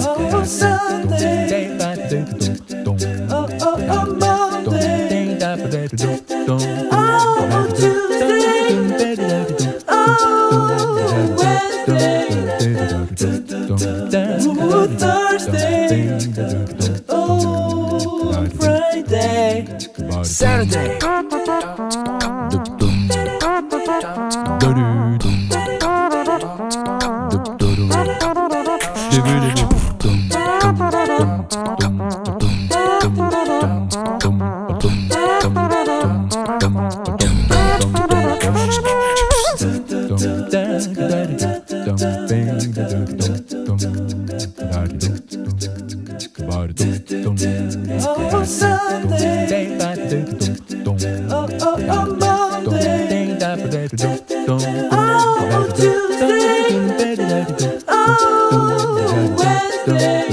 Oh, Sunday. Oh, Monday. Oh, Tuesday. Oh, Wednesday. Oh, Thursday. Oh, Friday. Saturday. Oh, Sunday. Oh, Monday. Oh, Tuesday. Oh, Wednesday.